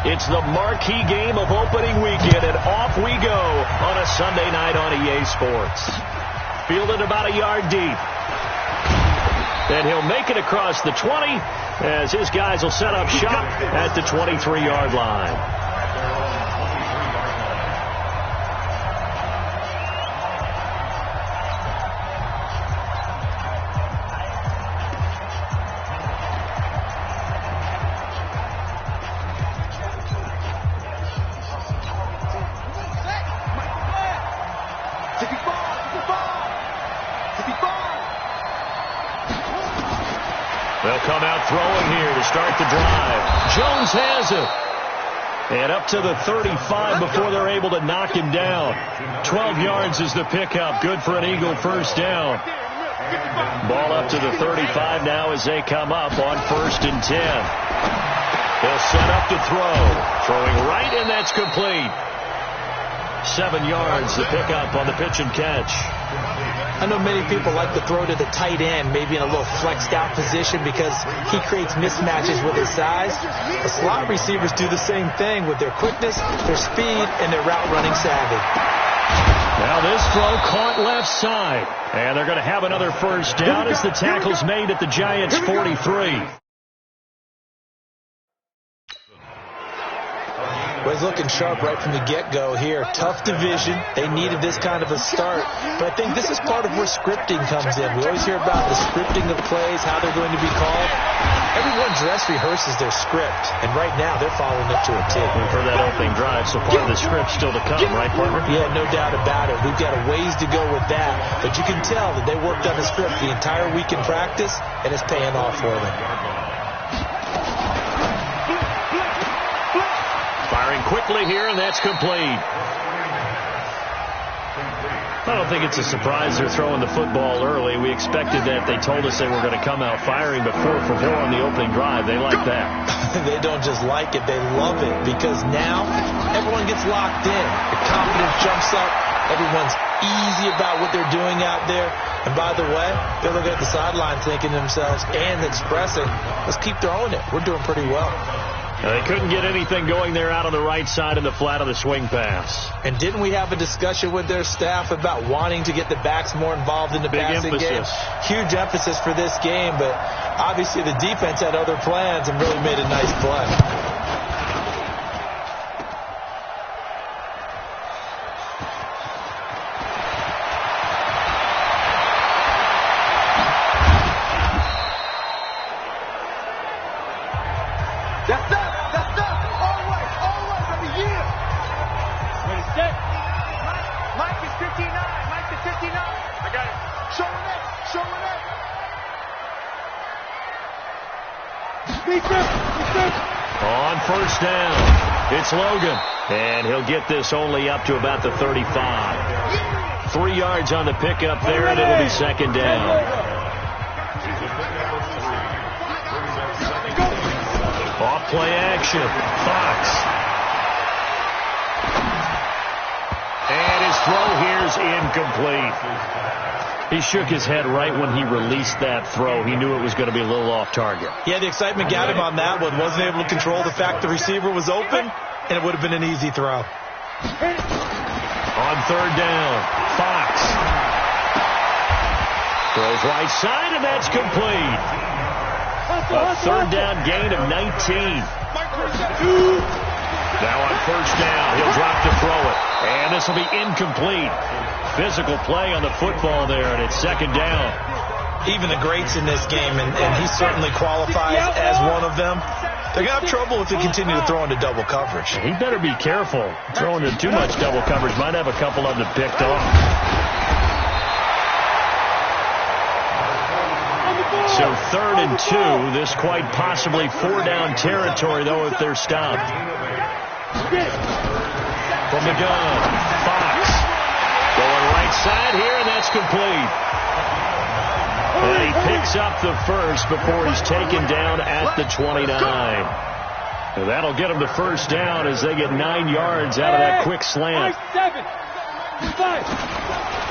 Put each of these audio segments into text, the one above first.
It's the marquee game of opening weekend, and off we go on a Sunday night on EA Sports. Fielded about a yard deep. And he'll make it across the 20 as his guys will set up shop at the 23-yard line. They'll come out throwing here to start the drive. Jones has it. And up to the 35 before they're able to knock him down. 12 yards is the pickup. Good for an Eagle first down. Ball up to the 35 now as they come up on 1st and 10. They'll set up to throw. Throwing right, and that's complete. 7 yards, the pickup on the pitch and catch. I know many people like to throw to the tight end, maybe in a little flexed out position because he creates mismatches with his size. The slot receivers do the same thing with their quickness, their speed, and their route running savvy. Now this throw caught left side. And they're going to have another first down as the tackle's made at the Giants' 43. Well, he's looking sharp right from the get-go here. Tough division. They needed this kind of a start. But I think this is part of where scripting comes in. We always hear about the scripting of plays, how they're going to be called. Everyone dress rehearses their script, and right now they're following it to a T. For that opening drive, so part of the script still to come, right, partner? Yeah, no doubt about it. We've got a ways to go with that. But you can tell that they worked on the script the entire week in practice, and it's paying off for them. Firing quickly here, and that's complete. I don't think it's a surprise they're throwing the football early. We expected that. They told us they were going to come out firing, but 4 for 4 on the opening drive. They like that. They don't just like it, they love it, because now everyone gets locked in. The confidence jumps up. Everyone's easy about what they're doing out there. And by the way, they're looking at the sideline thinking to themselves and expressing, let's keep throwing it. We're doing pretty well. They couldn't get anything going there out on the right side in the flat of the swing pass. And didn't we have a discussion with their staff about wanting to get the backs more involved in the passing game? Huge emphasis for this game, but obviously the defense had other plans and really made a nice play. On first down, it's Logan, and he'll get this only up to about the 35. 3 yards on the pickup there, and it'll be second down. Off play action, Fox. And his throw here's incomplete. He shook his head right when he released that throw. He knew it was going to be a little off target. Yeah, the excitement got him on that one. Wasn't able to control the fact the receiver was open, and it would have been an easy throw. On third down, Fox. Throws right side, and that's complete. A third down gain of 19. Now on first down, he'll drop to throw it. And this will be incomplete. Physical play on the football there, and it's second down. Even the greats in this game, and he certainly qualifies as one of them, they're going to have trouble if they continue to throw into double coverage. He better be careful. Throwing into too much double coverage might have a couple of them picked off. So 3rd and 2. This quite possibly 4-down territory, though, if they're stopped. From the gun, Fox. Going right side here, and that's complete. And he picks up the first before he's taken down at the 29. And that'll get him the first down as they get 9 yards out of that quick slant.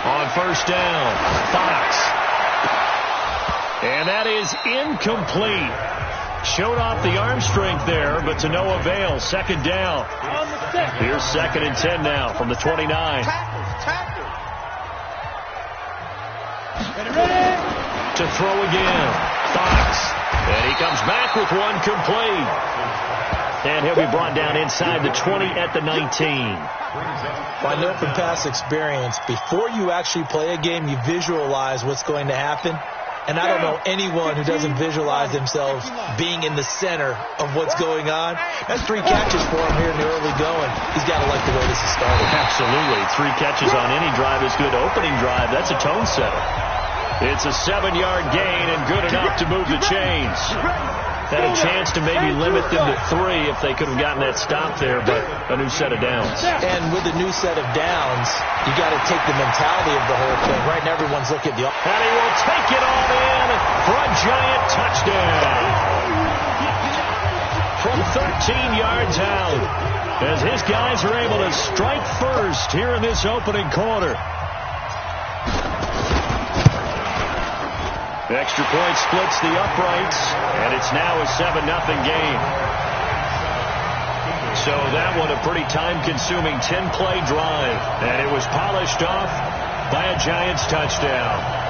On first down, Fox. And that is incomplete. Showed off the arm strength there, but to no avail. Second down. Here's 2nd and 10 now from the 29. To throw again. Fox. And he comes back with one complete. And he'll be brought down inside the 20 at the 19. Well, I know from past experience, before you actually play a game, you visualize what's going to happen. And I don't know anyone who doesn't visualize themselves being in the center of what's going on. That's 3 catches for him here in the early going. He's got to like the way this is started. Absolutely. 3 catches on any drive is good. Opening drive, that's a tone setter. It's a 7-yard gain and good enough to move the chains. Had a chance to maybe limit them to 3 if they could have gotten that stop there, but a new set of downs. And with a new set of downs, you got to take the mentality of the whole thing. Right now, everyone's looking at the... And he will take it all in for a giant touchdown. From 13 yards out, as his guys are able to strike first here in this opening quarter. The extra point splits the uprights, and it's now a 7-0 game. So that one a pretty time-consuming 10-play drive, and it was polished off by a Giants touchdown.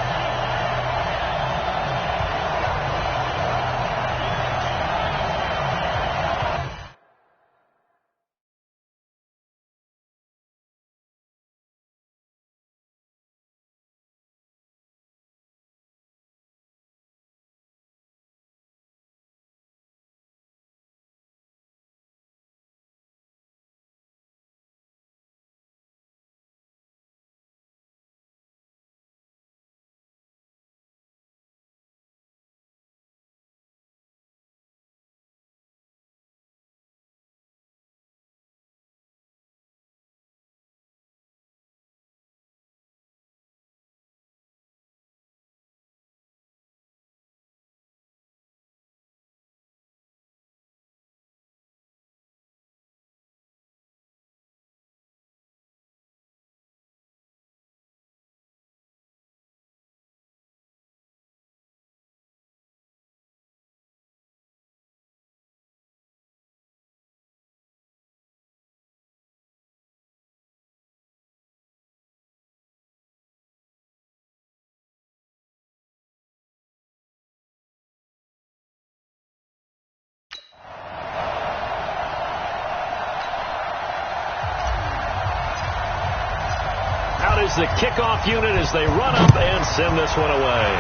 Is the kickoff unit as they run up and send this one away.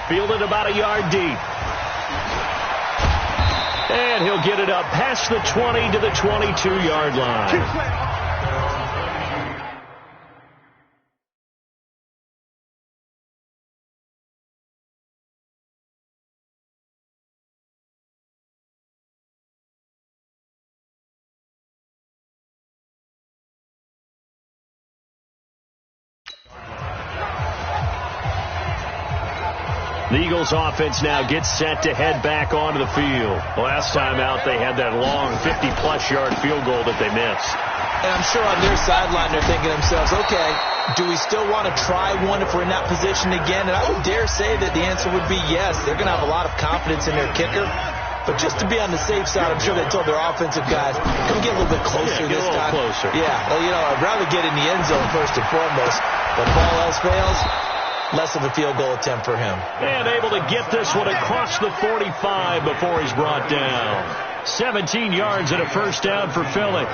Fielded about a yard deep. And he'll get it up past the 20 to the 22-yard line. The Eagles offense now gets set to head back onto the field. Last time out, they had that long 50-plus yard field goal that they missed. And I'm sure on their sideline, they're thinking to themselves, okay, do we still want to try one if we're in that position again? And I would dare say that the answer would be yes. They're going to have a lot of confidence in their kicker. But just to be on the safe side, I'm sure they told their offensive guys, can we get a little bit closer this time? Closer. Yeah, well, you know, I'd rather get in the end zone first and foremost. But if all else fails, less of a field goal attempt for him. And able to get this one across the 45 before he's brought down. 17 yards and a first down for Philly.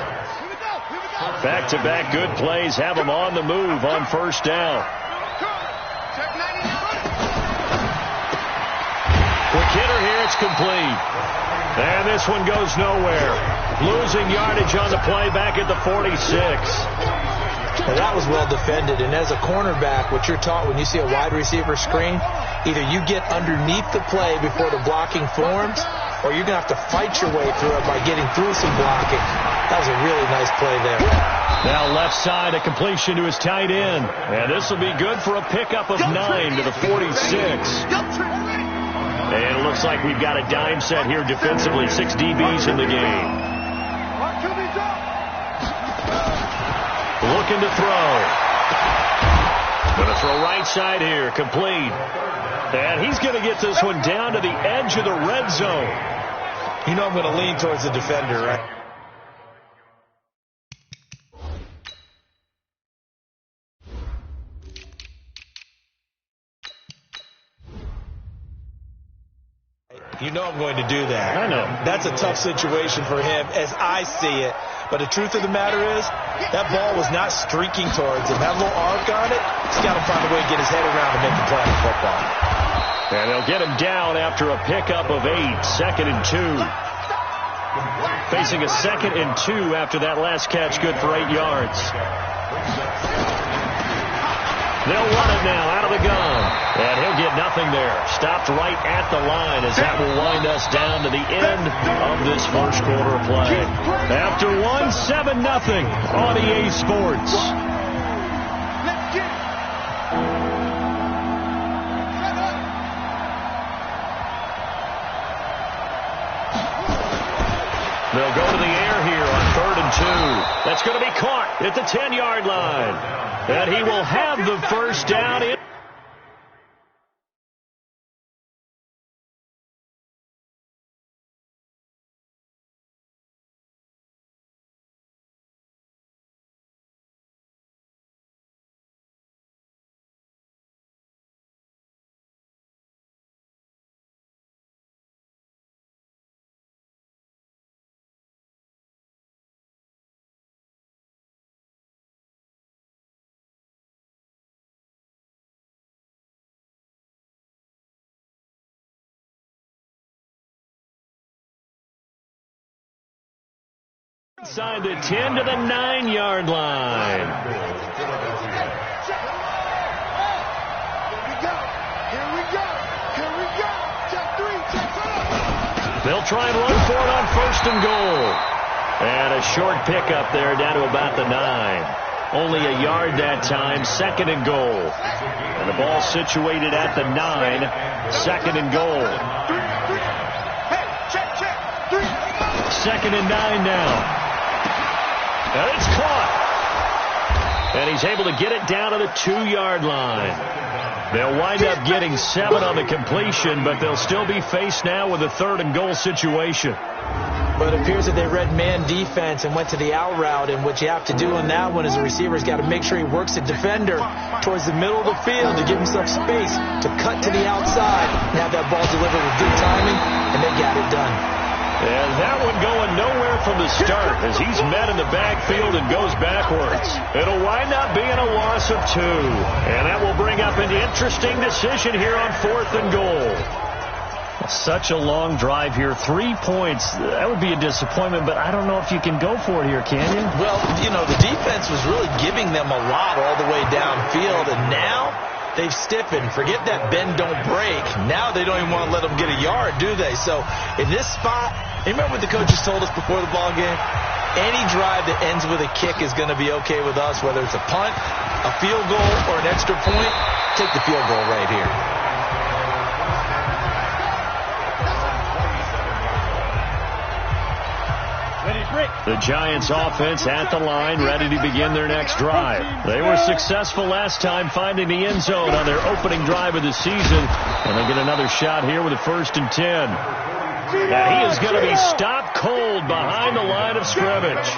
Back-to-back good plays have him on the move on first down. Quick hitter here, it's complete. And this one goes nowhere. Losing yardage on the play back at the 46. Well, that was well defended, and as a cornerback, what you're taught when you see a wide receiver screen, either you get underneath the play before the blocking forms, or you're going to have to fight your way through it by getting through some blocking. That was a really nice play there. Now left side, a completion to his tight end, and this will be good for a pickup of 9 to the 46. And it looks like we've got a dime set here defensively, 6 DBs in the game. Looking to throw. Going to throw right side here, complete. And he's going to get this one down to the edge of the red zone. You know I'm going to lean towards the defender, right? You know I'm going to do that. I know. That's a tough situation for him as I see it. But the truth of the matter is, that ball was not streaking towards him. That little arc on it, he's got to find a way to get his head around and make the play on football. And they'll get him down after a pickup of 8, 2nd and 2. Facing a 2nd and 2 after that last catch, good for 8 yards. They'll run it now out of the gun. And he'll get nothing there. Stopped right at the line as that will wind us down to the end of this first quarter of play. After 1, 7-0 on EA Sports. They'll go to the air here on 3rd and 2. That's going to be caught at the 10-yard line. And he will have the first down in. Inside the 10 to the 9-yard line. They'll try and run for it on 1st and goal. And a short pickup there down to about the 9. Only a yard that time, 2nd and goal. And the ball situated at the 9, 2nd and goal. 2nd and 9 now. And it's caught. And he's able to get it down to the 2-yard line. They'll wind up getting 7 on the completion, but they'll still be faced now with a 3rd and goal situation. But it appears that they read man defense and went to the out route, and what you have to do on that one is a receiver's got to make sure he works the defender towards the middle of the field to give himself space to cut to the outside and have that ball delivered with good timing, and they got it done. And that one going nowhere from the start as he's met in the backfield and goes backwards. It'll wind up being a loss of 2. And that will bring up an interesting decision here on 4th and goal. Such a long drive here. 3 points. That would be a disappointment, but I don't know if you can go for it here, can you? Well, you know, the defense was really giving them a lot all the way downfield, and now they've stiffened. Forget that bend, don't break. Now they don't even want to let them get a yard, do they? So in this spot, remember what the coaches told us before the ball game? Any drive that ends with a kick is going to be okay with us, whether it's a punt, a field goal, or an extra point. Take the field goal right here. The Giants offense at the line, ready to begin their next drive. They were successful last time finding the end zone on their opening drive of the season. And they get another shot here with a 1st and 10. And he is going to be stopped cold behind the line of scrimmage.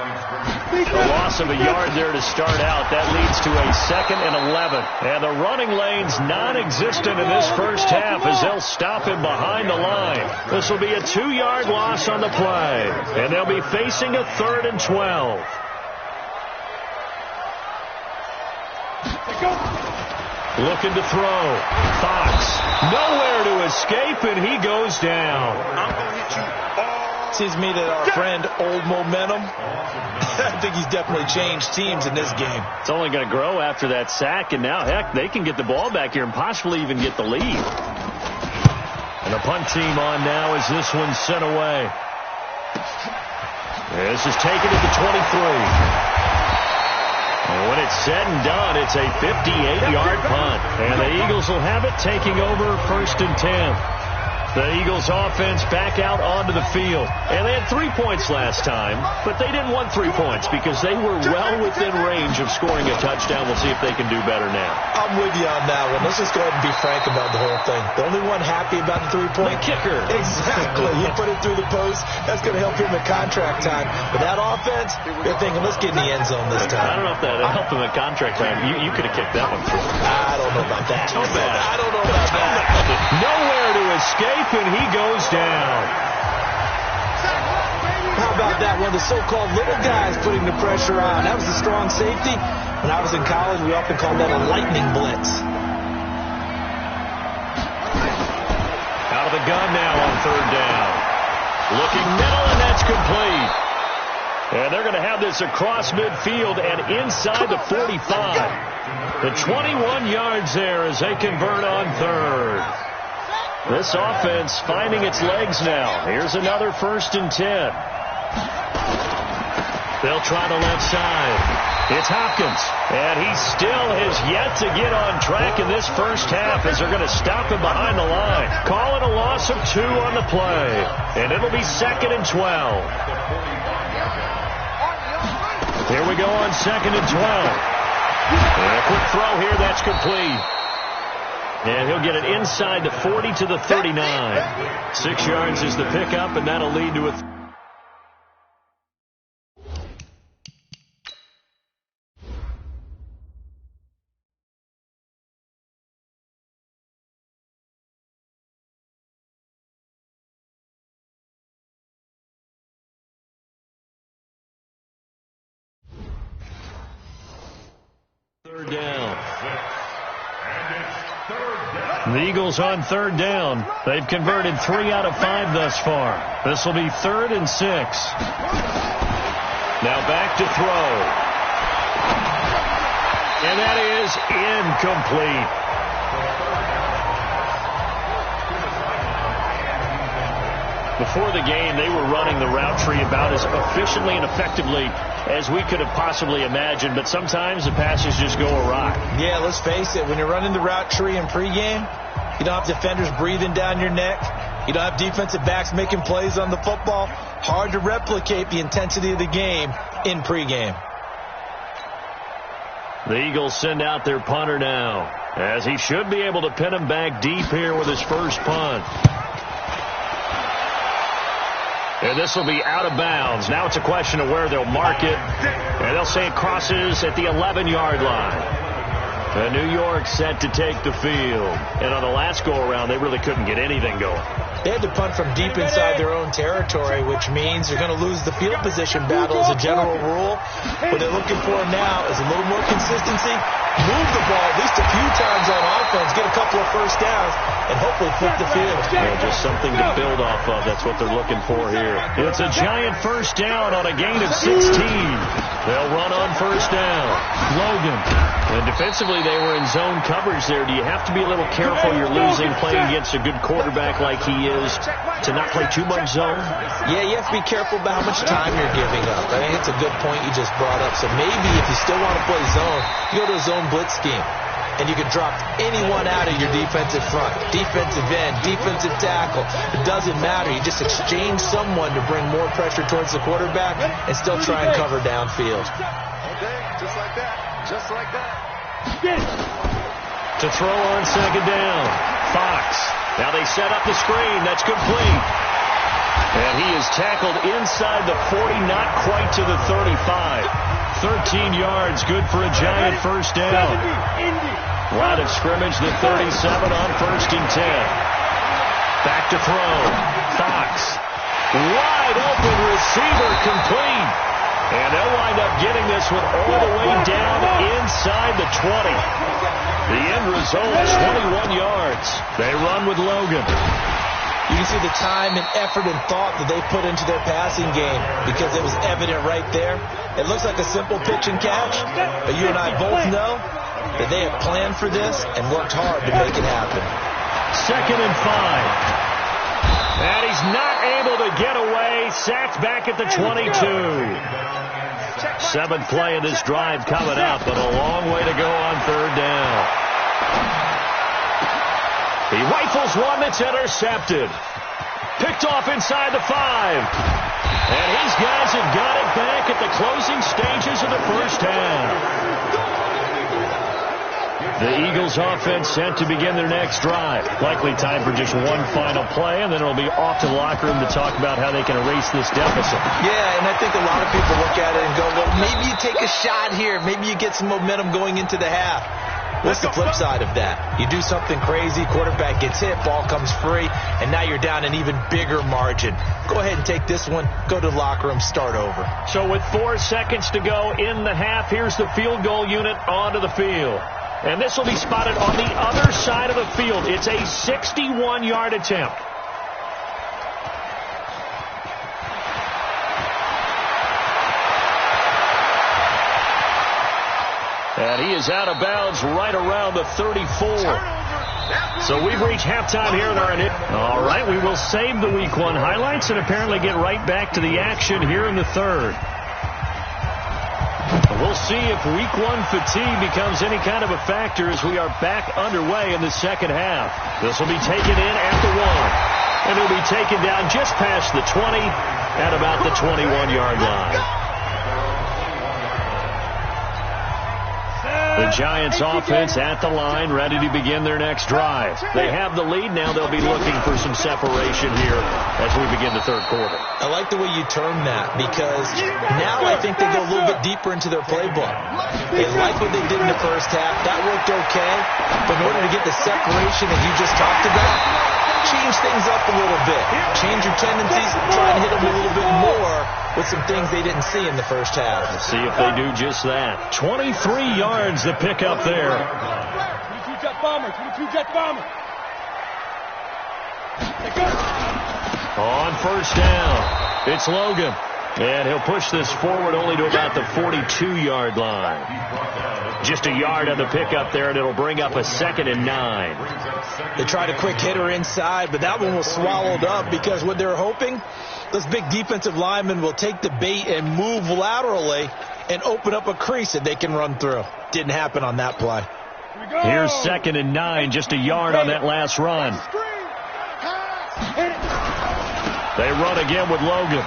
The loss of a yard there to start out. That leads to a 2nd and 11. And the running lane's non-existent in this first half as they'll stop him behind the line. This will be a 2-yard loss on the play. And they'll be facing a 3rd and 12. Looking to throw. Fox. Nowhere to escape, and he goes down. I'm going to hit you all. Seems to me that our friend Old Momentum, I think he's definitely changed teams in this game. It's only going to grow after that sack, and now, heck, they can get the ball back here and possibly even get the lead. And the punt team on now as this one's sent away. This is taken at the 23. And when it's said and done, it's a 58-yard punt. And the Eagles will have it, taking over 1st and 10. The Eagles offense back out onto the field. And they had 3 points last time, but they didn't want 3 points because they were well within range of scoring a touchdown. We'll see if they can do better now. I'm with you on that one. Let's just go ahead and be frank about the whole thing. The only one happy about the 3-point kicker. Exactly. He put it through the post. That's going to help him at contract time. But that offense, they're thinking, let's get in the end zone this time. I don't know if that helped him at contract time. You could have kicked that one through. I don't know about that. I don't know about that. Nowhere to escape, and he goes down. How about that one? The so-called little guys putting the pressure on. That was a strong safety. When I was in college, we often called that a lightning blitz. Out of the gun now on 3rd down. Looking middle, and that's complete. And they're going to have this across midfield and inside the 45. The 21 yards there as they convert on 3rd. This offense finding its legs now. Here's another 1st and 10. They'll try the left side. It's Hopkins. And he still has yet to get on track in this first half as they're going to stop him behind the line. Calling a loss of 2 on the play. And it'll be 2nd and 12. Here we go on 2nd and 12. And a quick throw here. That's complete. And he'll get it inside the 40 to the 39. 6 yards is the pickup, and that'll lead to a... Third down. The Eagles on 3rd down. They've converted 3 out of 5 thus far. This will be 3rd and 6. Now back to throw. And that is incomplete. Before the game, they were running the route tree about as efficiently and effectively as we could have possibly imagined, but sometimes the passes just go awry. Yeah, let's face it. When you're running the route tree in pregame, you don't have defenders breathing down your neck. You don't have defensive backs making plays on the football. Hard to replicate the intensity of the game in pregame. The Eagles send out their punter now, as he should be able to pin him back deep here with his first punt. And this will be out of bounds. Now it's a question of where they'll mark it. And they'll say it crosses at the 11-yard line. And New York set to take the field. And on the last go-around, they really couldn't get anything going. They had to punt from deep inside their own territory, which means they're going to lose the field position battle as a general rule. What they're looking for now is a little more consistency. Move the ball at least a few times on offense, get a couple of first downs, and hopefully flip the field. Yeah, just something to build off of. That's what they're looking for here. It's a giant first down on a gain of 16. They'll run on first down. Logan. And defensively, they were in zone coverage there. Do you have to be a little careful you're losing playing against a good quarterback like he is to not play too much zone? Yeah, you have to be careful about how much time you're giving up. I think it's a good point you just brought up. So maybe if you still want to play zone, you go to a zone blitz scheme. And you can drop anyone out of your defensive front. Defensive end, defensive tackle. It doesn't matter. You just exchange someone to bring more pressure towards the quarterback and still try and cover downfield. Okay, just like that. Just like that. To throw on second down. Fox. Now they set up the screen. That's complete. And he is tackled inside the 40, not quite to the 35. 13 yards, good for a giant first down. Line of scrimmage, the 37 on 1st and 10. Back to throw. Fox. Wide open receiver, complete. And they'll wind up getting this one all the way down inside the 20. The end result, 21 yards. They run with Logan. You can see the time and effort and thought that they put into their passing game because it was evident right there. It looks like a simple pitch and catch, but you and I both know that they have planned for this and worked hard to make it happen. 2nd and 5. And he's not able to get away. Sacked back at the 22. 7th play of this drive coming up, but a long way to go on 3rd down. He right Rifles one that's intercepted. Picked off inside the 5. And his guys have got it back at the closing stages of the first half. The Eagles offense set to begin their next drive. Likely time for just one final play, and then it'll be off to the locker room to talk about how they can erase this deficit. Yeah, and I think a lot of people look at it and go, well, maybe you take a shot here. Maybe you get some momentum going into the half. What's the flip side of that? You do something crazy, quarterback gets hit, ball comes free, and now you're down an even bigger margin. Go ahead and take this one, go to the locker room, start over. So with 4 seconds to go in the half, here's the field goal unit onto the field. And this will be spotted on the other side of the field. It's a 61-yard attempt. And he is out of bounds right around the 34. So we've reached halftime here in our inning. All right, we will save the Week 1 highlights and apparently get right back to the action here in the third. We'll see if Week 1 fatigue becomes any kind of a factor as we are back underway in the second half. This will be taken in at the 1. And it'll be taken down just past the 20 at about the 21-yard line. The Giants offense at the line, ready to begin their next drive. They have the lead. Now they'll be looking for some separation here as we begin the third quarter. I like the way you term that because now I think they go a little bit deeper into their playbook. They like what they did in the first half. That worked okay. But in order to get the separation that you just talked about, change things up a little bit. Change your tendencies. Try and hit them a little bit more with some things they didn't see in the first half. Let's see if they do just that. 23 yards to pick up there. 22 Jet Bomber. 22 Jet Bomber. On first down, it's Logan. And he'll push this forward only to about the 42-yard line. Just a yard on the pickup there, and it'll bring up a 2nd and 9. They tried a quick hitter inside, but that one was swallowed up because what they're hoping, those big defensive linemen will take the bait and move laterally and open up a crease that they can run through. Didn't happen on that play. Here's 2nd and 9, just a yard on that last run. They run again with Logan.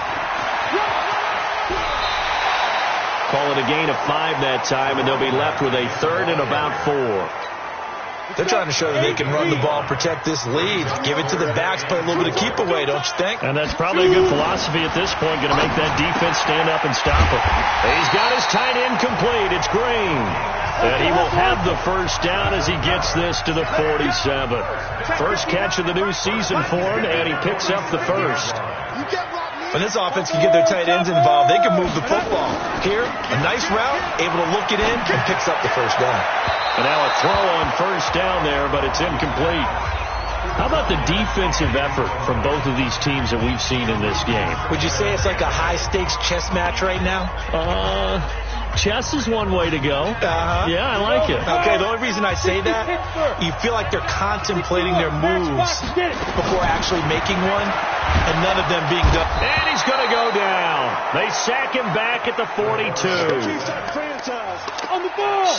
Call it a gain of 5 that time, and they'll be left with a 3rd and about 4. They're trying to show that they can run the ball, protect this lead, give it to the backs, play a little bit of keep away, don't you think? And that's probably a good philosophy at this point, going to make that defense stand up and stop him. He's got his tight end complete. It's Green. And he will have the first down as he gets this to the 47. First catch of the new season for him, and he picks up the first. When this offense can get their tight ends involved, they can move the football. Here, a nice route, able to look it in, and picks up the first down. And now a throw on first down there, but it's incomplete. How about the defensive effort from both of these teams that we've seen in this game? Would you say it's like a high-stakes chess match right now? Chess is one way to go. Yeah, I like it. Okay, the only reason I say that, you feel like they're contemplating their moves before actually making one, and none of them being done. And he's going to go down. They sack him back at the 42.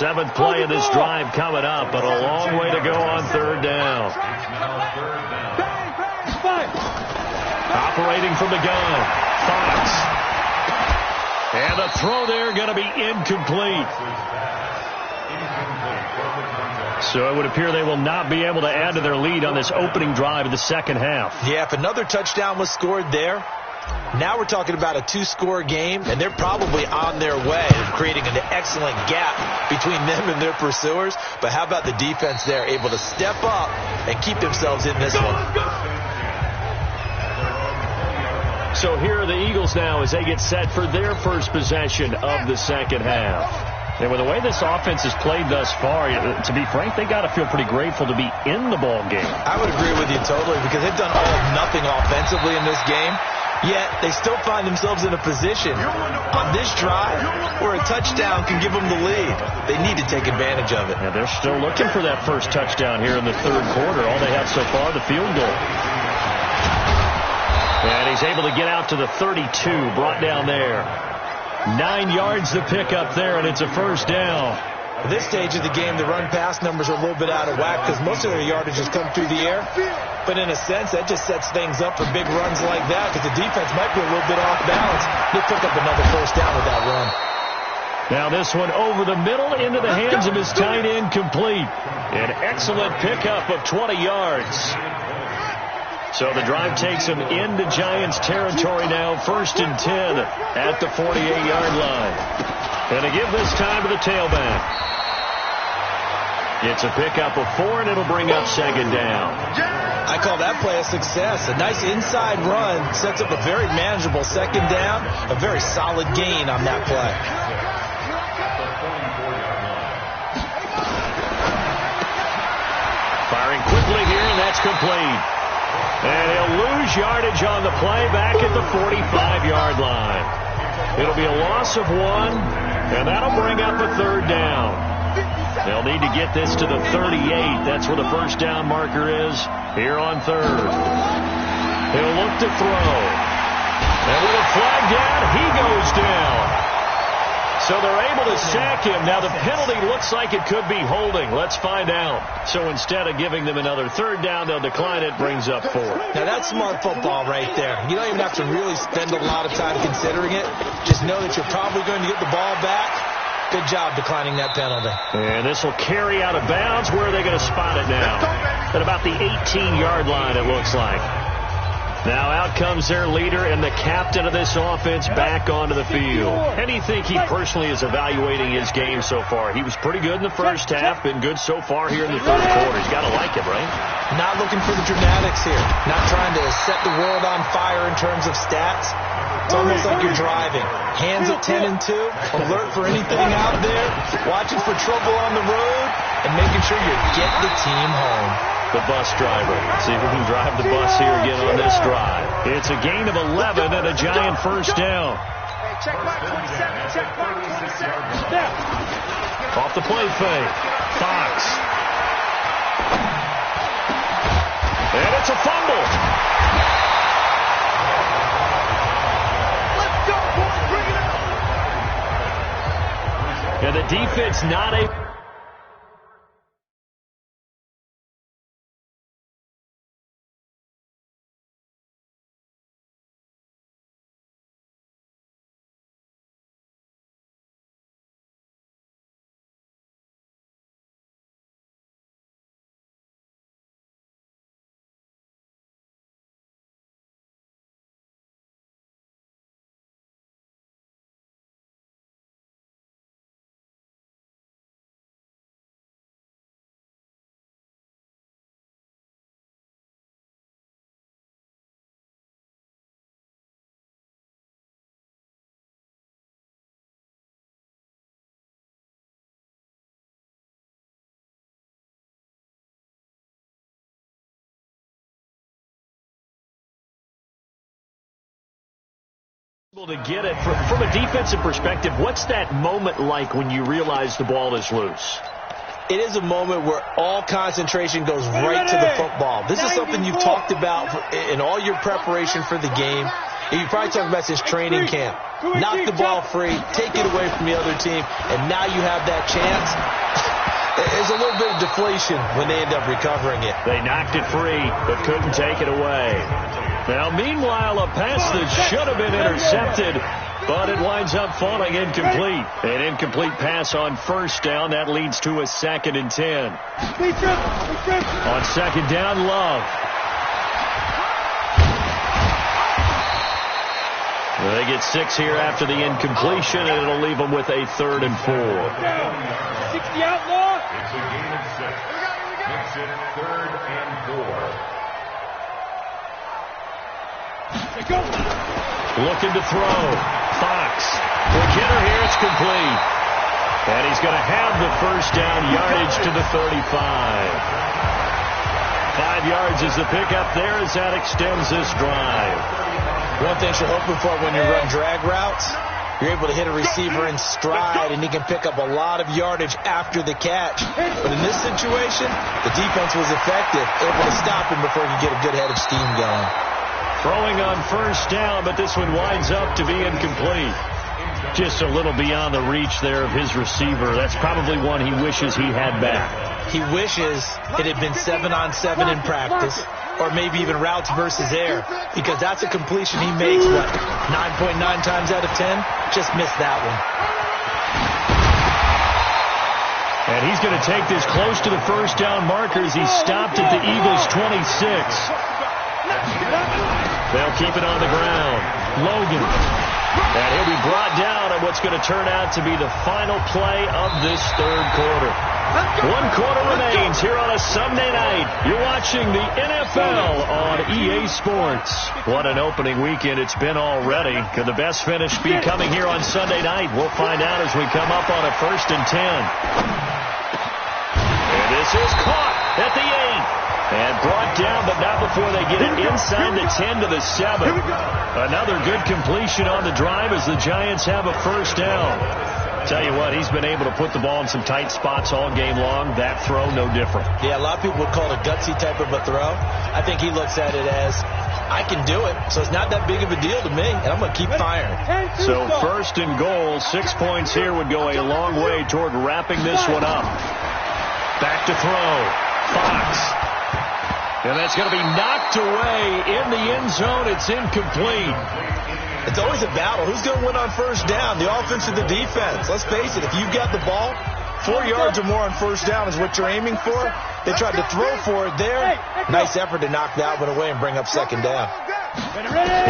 7th play of this drive coming up, but a long way to go on 3rd down. Operating from the gun, Fox. And the throw there going to be incomplete. So it would appear they will not be able to add to their lead on this opening drive of the second half. Yeah, if another touchdown was scored there, now we're talking about a 2-score game, and they're probably on their way of creating an excellent gap between them and their pursuers. But how about the defense there, able to step up and keep themselves in this one? So here are the Eagles now as they get set for their first possession of the second half. And with the way this offense has played thus far, to be frank, they got to feel pretty grateful to be in the ball game. I would agree with you totally because they've done all of nothing offensively in this game. Yet they still find themselves in a position on this drive where a touchdown can give them the lead. They need to take advantage of it. And they're still looking for that first touchdown here in the third quarter. All they have so far, the field goal. And he's able to get out to the 32, brought down there. 9 yards to pick up there, and it's a first down. At this stage of the game, the run-pass numbers are a little bit out of whack because most of their yardage has come through the air. But in a sense, that just sets things up for big runs like that because the defense might be a little bit off balance. They pick up another first down with that run. Now this one over the middle into the hands of his tight end, complete. An excellent pickup of 20 yards. So the drive takes him into Giants territory now, 1st and 10 at the 48-yard line. And to give this time to the tailback. It's a pickup of 4, and it'll bring up 2nd down. I call that play a success. A nice inside run sets up a very manageable 2nd down, a very solid gain on that play. Firing quickly here, and that's complete. And he'll lose yardage on the play back at the 45-yard line. It'll be a loss of 1, and that'll bring up a 3rd down. They'll need to get this to the 38. That's where the first down marker is here on 3rd. He'll look to throw. And with a flag down, he goes down. So they're able to sack him. Now the penalty looks like it could be holding. Let's find out. So instead of giving them another 3rd down, they'll decline it. Brings up 4. Now that's smart football right there. You don't even have to really spend a lot of time considering it. Just know that you're probably going to get the ball back. Good job declining that penalty. And this will carry out of bounds. Where are they going to spot it now? At about the 18-yard line, it looks like. Now out comes their leader and the captain of this offense back onto the field. And you think he personally is evaluating his game so far? He was pretty good in the first half, been good so far here in the 3rd quarter. He's got to like it, right? Not looking for the dramatics here. Not trying to set the world on fire in terms of stats. It's almost like you're driving. Hands at 10 and 2, alert for anything out there, watching for trouble on the road, and making sure you get the team home. The bus driver. See if we can drive the bus here again on this drive. It's a gain of 11 and a Giant first down. Hey, check mark 27, check mark 27. Now. Off the play fake. Fox. And it's a fumble. Let's go, boys. Bring it up. And the defense not able. To get it from a defensive perspective, what's that moment like when you realize the ball is loose? It is a moment where all concentration goes right to the football. This is something you've talked about in all your preparation for the game. You probably talked about since training camp. Knock the ball free, take it away from the other team, and now you have that chance. There's a little bit of deflation when they end up recovering it. They knocked it free, but couldn't take it away. Now, meanwhile, a pass that should have been intercepted, but it winds up falling incomplete. An incomplete pass on first down. That leads to a 2nd and 10. On 2nd down, Love. They get 6 here after the incompletion, and it'll leave them with a 3rd and 4. 60 outlaw. It's a gain of 6. Makes it 3rd and 4. Looking to throw. Fox. The hitter here, it's complete. And he's going to have the first down, yardage to the 35. 5 yards is the pickup there as that extends this drive. One thing you're hoping for when you run drag routes, you're able to hit a receiver in stride, and he can pick up a lot of yardage after the catch. But in this situation, the defense was effective, able to stop him before he could get a good head of steam going. Throwing on first down, but this one winds up to be incomplete. Just a little beyond the reach there of his receiver. That's probably one he wishes he had back. He wishes it had been 7-on-7 in practice, or maybe even routes versus air, because that's a completion he makes, 9.9 times out of 10? Just missed that one. And he's going to take this close to the first down markers. He stopped at the Eagles' 26. They'll keep it on the ground. Logan. And he'll be brought down at what's going to turn out to be the final play of this third quarter. 1 quarter remains here on a Sunday night. You're watching the NFL on EA Sports. What an opening weekend it's been already. Could the best finish be coming here on Sunday night? We'll find out as we come up on a 1st and 10. And this is caught at the 8. And brought down, but not before they get it inside the 10 to the 7. Another good completion on the drive as the Giants have a first down. Tell you what, he's been able to put the ball in some tight spots all game long. That throw, no different. Yeah, a lot of people would call it a gutsy type of a throw. I think he looks at it as, I can do it, so it's not that big of a deal to me, and I'm going to keep firing. So 1st and goal, 6 points here would go a long way toward wrapping this one up. Back to throw. Fox. And that's going to be knocked away in the end zone. It's incomplete. It's always a battle. Who's going to win on first down, the offense or the defense? Let's face it, if you've got the ball, 4 yards or more on first down is what you're aiming for. They tried to throw for it there. Nice effort to knock that one away and bring up second down.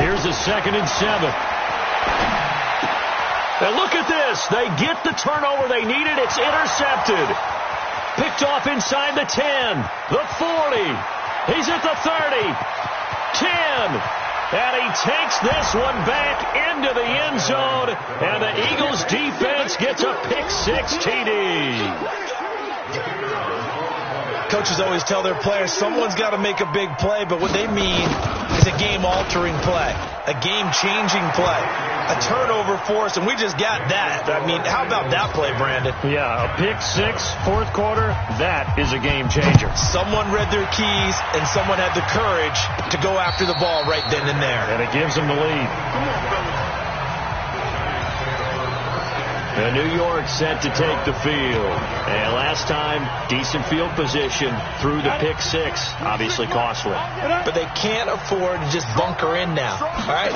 Here's a 2nd and 7. And look at this. They get the turnover they needed. It's intercepted. Picked off inside the 10, the 40. He's at the 30, 10, and he takes this one back into the end zone, and the Eagles defense gets a pick-6 TD. Coaches always tell their players someone's got to make a big play, but what they mean is a game-altering play, a game-changing play, a turnover force, and we just got that. I mean, how about that play, Brandon? Yeah, a pick-6, 4th quarter, that is a game-changer. Someone read their keys, and someone had the courage to go after the ball right then and there. And it gives them the lead. And New York set to take the field. And last time, decent field position through the pick-6. Obviously costly. But they can't afford to just bunker in now. All right?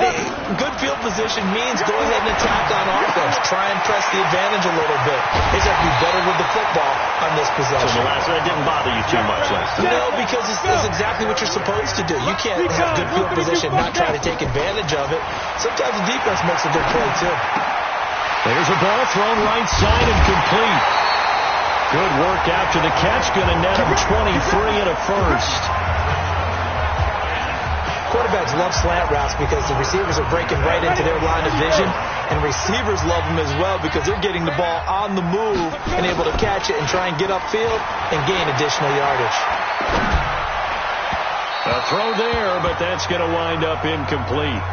Good field position means go ahead and attack on offense. Try and press the advantage a little bit. They just have to be better with the football on this possession. So the last that didn't bother you too much last time. No, because it's exactly what you're supposed to do. You can't have good field position and not try to take advantage of it. Sometimes the defense makes a good play, too. There's a ball thrown right side and complete. Good work after the catch. Going to net him 23 and a first. Quarterbacks love slant routes because the receivers are breaking right into their line of vision, and receivers love them as well because they're getting the ball on the move and able to catch it and try and get upfield and gain additional yardage. A throw there, but that's going to wind up incomplete.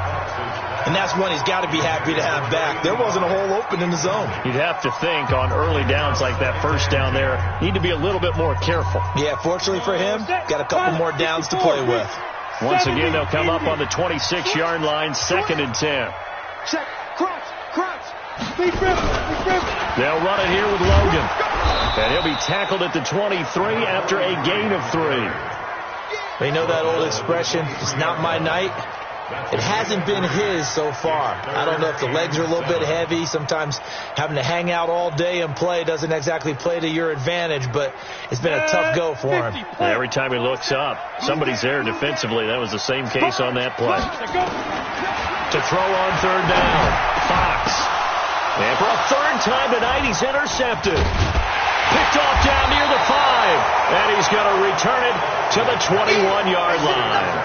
And that's one he's got to be happy to have back. There wasn't a hole open in the zone. You'd have to think on early downs like that first down there, need to be a little bit more careful. Yeah, fortunately for him, got a couple more downs to play with. Once again, they'll come up on the 26-yard line, 2nd and 10. Check, crunch, big rip. They'll run it here with Logan. And he'll be tackled at the 23 after a gain of 3. They know that old expression, it's not my night. It hasn't been his so far. I don't know if the legs are a little bit heavy. Sometimes having to hang out all day and play doesn't exactly play to your advantage, but it's been a tough go for him. Every time he looks up, somebody's there defensively. That was the same case on that play. To throw on 3rd down, Fox. And for a 3rd time tonight, he's intercepted. Picked off down near the 5. And he's going to return it to the 21-yard line.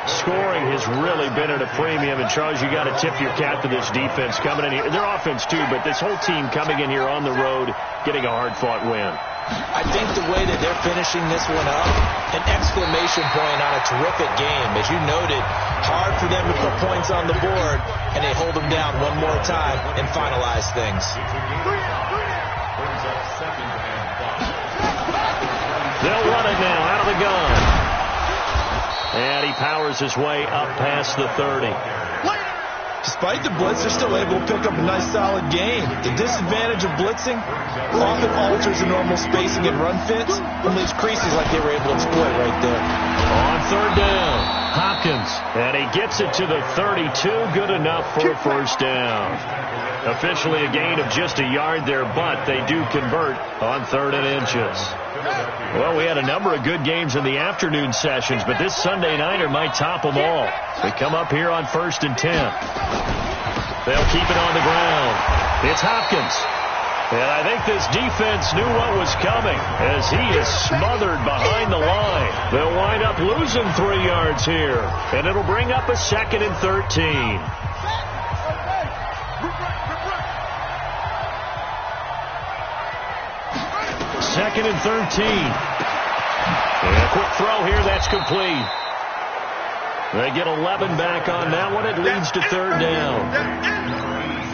Scoring has really been at a premium, and Charles, you got to tip your cap to this defense coming in here. Their offense too, but this whole team coming in here on the road, getting a hard-fought win. I think the way that they're finishing this one up, an exclamation point on a terrific game. As you noted, hard for them to put points on the board, and they hold them down one more time and finalize things. They'll run it now out of the gun. And he powers his way up past the 30. Despite the blitz, they're still able to pick up a nice, solid gain. The disadvantage of blitzing often alters the normal spacing and run fits and leaves creases like they were able to exploit right there. On third down, Hopkins, and he gets it to the 32. Good enough for a first down. Officially a gain of just a yard there, but they do convert on 3rd and inches. Well, we had a number of good games in the afternoon sessions, but this Sunday nighter might top them all. We come up here on 1st and 10. They'll keep it on the ground. It's Hopkins. And I think this defense knew what was coming as he is smothered behind the line. They'll wind up losing 3 yards here, and it'll bring up a 2nd and 13. Second and 13. And a quick throw here. That's complete. They get 11 back on that one. It leads to 3rd down.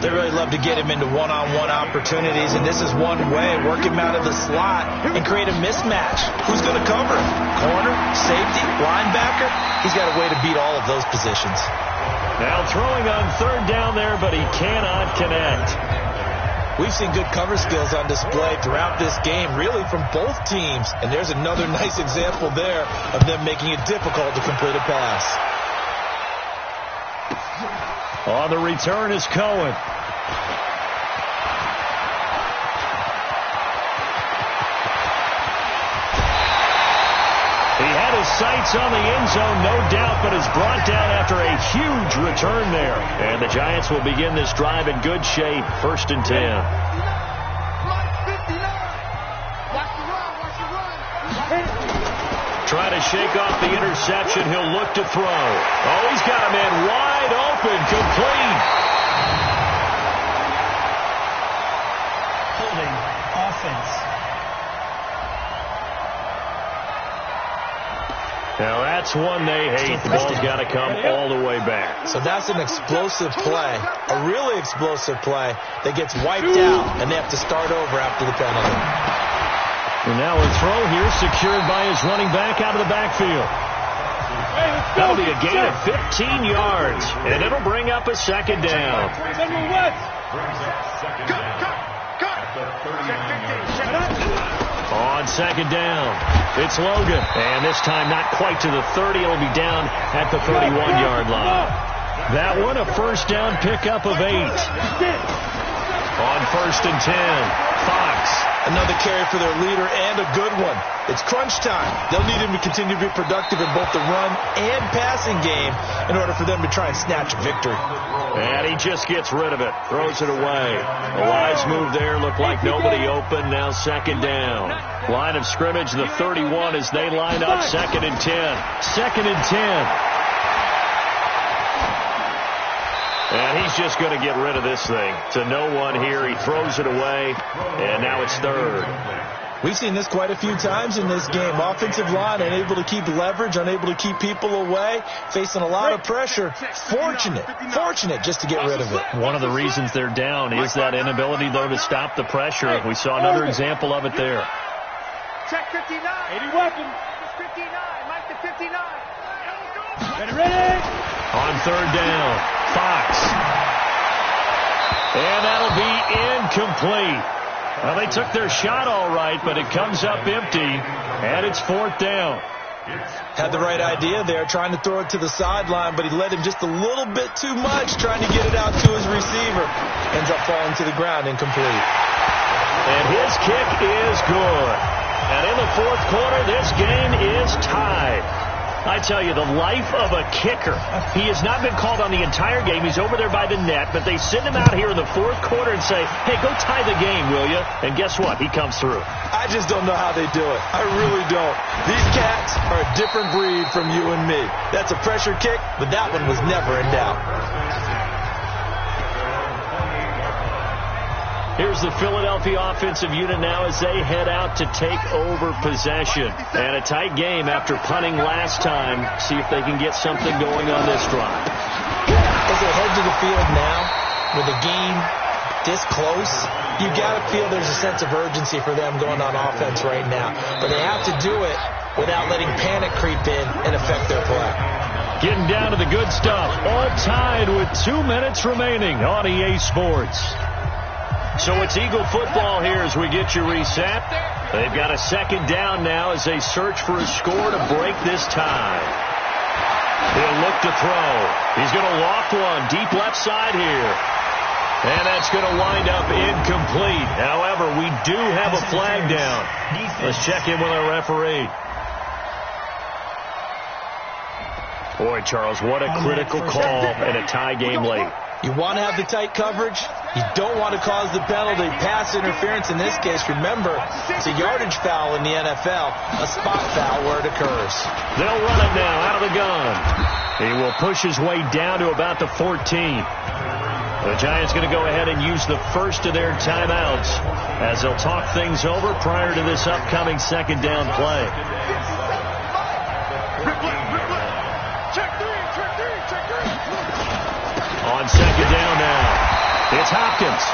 They really love to get him into one-on-one opportunities, and this is one way. Work him out of the slot and create a mismatch. Who's going to cover him? Corner, safety, linebacker? He's got a way to beat all of those positions. Now throwing on 3rd down there, but he cannot connect. We've seen good cover skills on display throughout this game, really from both teams. And there's another nice example there of them making it difficult to complete a pass. On the return is Cohen. He had his sights on the end zone, no doubt, but is brought down after a huge return there. And the Giants will begin this drive in good shape, 1st and 10. Trying to shake off the interception. He'll look to throw. Oh, he's got a man wide open, complete. Holding offense. Now that's one they hate. The ball's got to come all the way back. So that's an explosive play, a really explosive play that gets wiped out, and they have to start over after the penalty. And now a throw here secured by his running back out of the backfield. That'll be a gain of 15 yards, and it'll bring up a 2nd down. On 2nd down, it's Logan. And this time not quite to the 30. It'll be down at the 31-yard line. That one a first down pickup of 8. On 1st and 10, Fox. Another carry for their leader and a good one. It's crunch time. They'll need him to continue to be productive in both the run and passing game in order for them to try and snatch a victory. And he just gets rid of it, throws it away. A wise move there, looked like nobody open, now 2nd down. Line of scrimmage, the 31 as they line up, 2nd and 10. 2nd and 10. And he's just going to get rid of this thing. To no one here. He throws it away, and now it's 3rd. We've seen this quite a few times in this game. Offensive line unable to keep leverage, unable to keep people away, facing a lot of pressure. Fortunate just to get rid of it. One of the reasons they're down is that inability, though, to stop the pressure. We saw another example of it there. Check 59. 80 weapon. 59. Mike to 59. Ready. On 3rd down, Fox. And that'll be incomplete. Well, they took their shot all right, but it comes up empty, and it's 4th down. Had the right idea there, trying to throw it to the sideline, but he led him just a little bit too much, trying to get it out to his receiver. Ends up falling to the ground, incomplete. And his kick is good. And in the 4th quarter, this game is tied. I tell you, the life of a kicker. He has not been called on the entire game. He's over there by the net, but they send him out here in the 4th quarter and say, hey, go tie the game, will you? And guess what? He comes through. I just don't know how they do it. I really don't. These cats are a different breed from you and me. That's a pressure kick, but that one was never in doubt. Here's the Philadelphia offensive unit now as they head out to take over possession. And a tight game after punting last time. See if they can get something going on this drive. As they head to the field now, with the game this close, you got to feel there's a sense of urgency for them going on offense right now. But they have to do it without letting panic creep in and affect their play. Getting down to the good stuff. All tied with 2 minutes remaining on EA Sports. So it's Eagle football here as we get you reset. They've got a second down now as they search for a score to break this tie. He'll look to throw. He's going to loft one deep left side here. And that's going to wind up incomplete. However, we do have a flag down. Let's check in with our referee. Boy, Charles, what a critical call in a tie game late. You want to have the tight coverage. You don't want to cause the penalty. Pass interference in this case. Remember, it's a yardage foul in the NFL, a spot foul where it occurs. They'll run it now out of the gun. He will push his way down to about the 14. The Giants going to go ahead and use the first of their timeouts as they'll talk things over prior to this upcoming second down play. On second down now, it's Hopkins,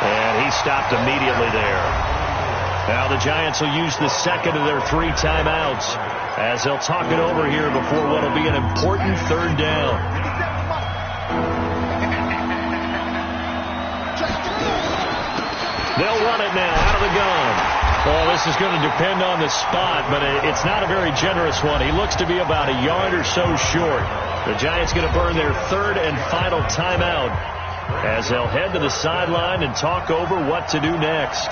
and he stopped immediately there. Now the Giants will use the second of their 3 timeouts as they'll talk it over here before what will be an important third down. They'll run it now out of the gun. Well, this is going to depend on the spot, but it's not a very generous one. He looks to be about a yard or so short. The Giants going to burn their third and final timeout as they'll head to the sideline and talk over what to do next.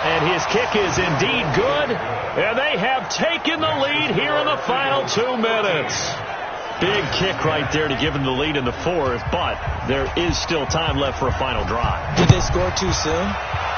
And his kick is indeed good, and they have taken the lead here in the final 2 minutes. Big kick right there to give them the lead in the fourth, but there is still time left for a final drive. Did they score too soon?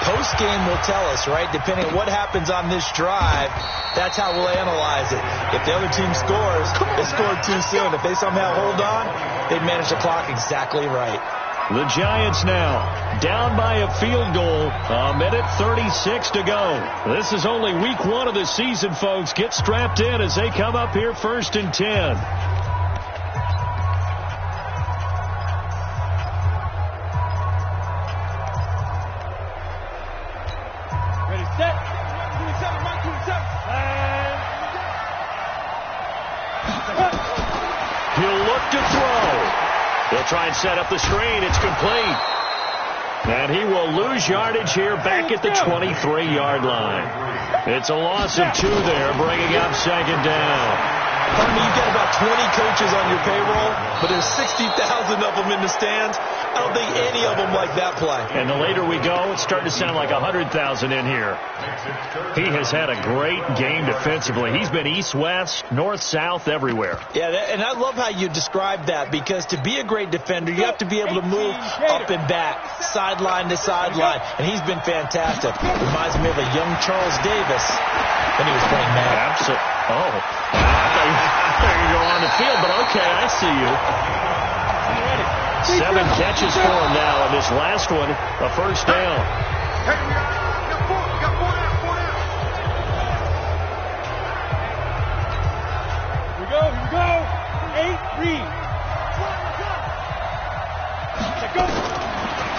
Post-game will tell us, right? Depending on what happens on this drive, that's how we'll analyze it. If the other team scores, they scored too soon. If they somehow hold on, they manage the clock exactly right. The Giants now down by a field goal, a minute 36 to go. This is only week 1 of the season, folks. Get strapped in as they come up here 1st and 10. He'll look to throw. He'll try and set up the screen. It's complete. And he will lose yardage here back at the 23-yard line. It's a loss of 2 there, bringing up second down. Pardon me, you've got about 20 coaches on your payroll, but there's 60,000 of them in the stands. I don't think any of them like that play. And the later we go, it's starting to sound like 100,000 in here. He has had a great game defensively. He's been east-west, north-south, everywhere. Yeah, and I love how you describe that, because to be a great defender, you have to be able to move up and back, sideline to sideline, and he's been fantastic. Reminds me of a young Charles Davis when he was playing Madden. Absolutely. Oh, I thought you go on the field, but okay, I see you. 7 catches for him now, and this last one, a first down. Hey, we got 4 down. Here we go. 8, read.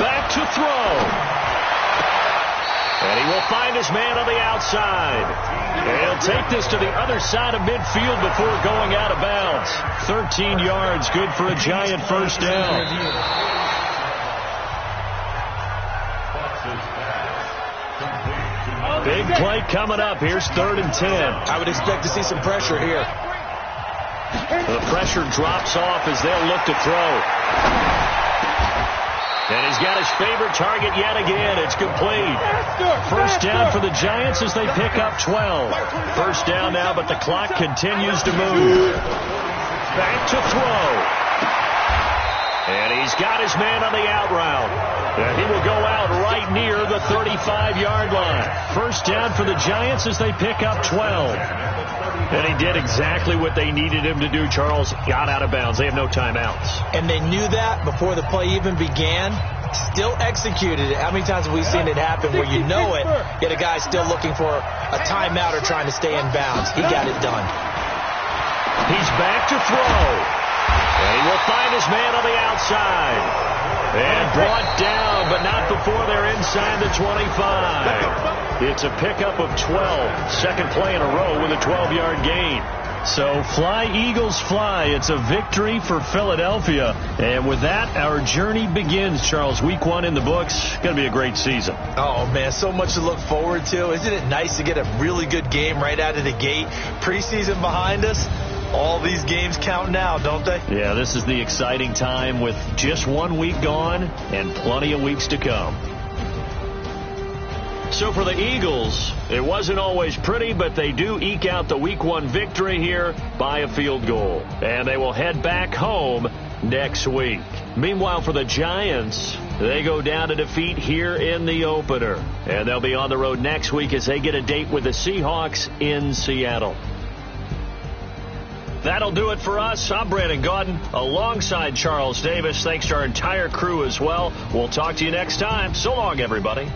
Back to throw. And he will find his man on the outside. And he'll take this to the other side of midfield before going out of bounds. 13 yards, good for a Giant first down. Big play coming up. Here's 3rd and 10. I would expect to see some pressure here. The pressure drops off as they'll look to throw. And he's got his favorite target yet again. It's complete. First down for the Giants as they pick up 12. First down now, but the clock continues to move. Back to throw. And he's got his man on the out route. And he will go out right near the 35-yard line. First down for the Giants as they pick up 12. And he did exactly what they needed him to do, Charles. Got out of bounds. They have no timeouts. And they knew that before the play even began. Still executed it. How many times have we seen it happen where you know it, yet a guy's still looking for a timeout or trying to stay in bounds? He got it done. He's back to throw. And he will find his man on the outside. And brought down, but not before they're inside the 25. It's a pickup of 12. Second play in a row with a 12-yard gain. So fly, Eagles, fly. It's a victory for Philadelphia. And with that, our journey begins, Charles. Week 1 in the books. Going to be a great season. Oh, man, so much to look forward to. Isn't it nice to get a really good game right out of the gate? Preseason behind us. All these games count now, don't they? Yeah, this is the exciting time with just 1 week gone and plenty of weeks to come. So for the Eagles, it wasn't always pretty, but they do eke out the Week 1 victory here by a field goal. And they will head back home next week. Meanwhile, for the Giants, they go down to defeat here in the opener. And they'll be on the road next week as they get a date with the Seahawks in Seattle. That'll do it for us. I'm Brandon Gaudin alongside Charles Davis. Thanks to our entire crew as well. We'll talk to you next time. So long, everybody.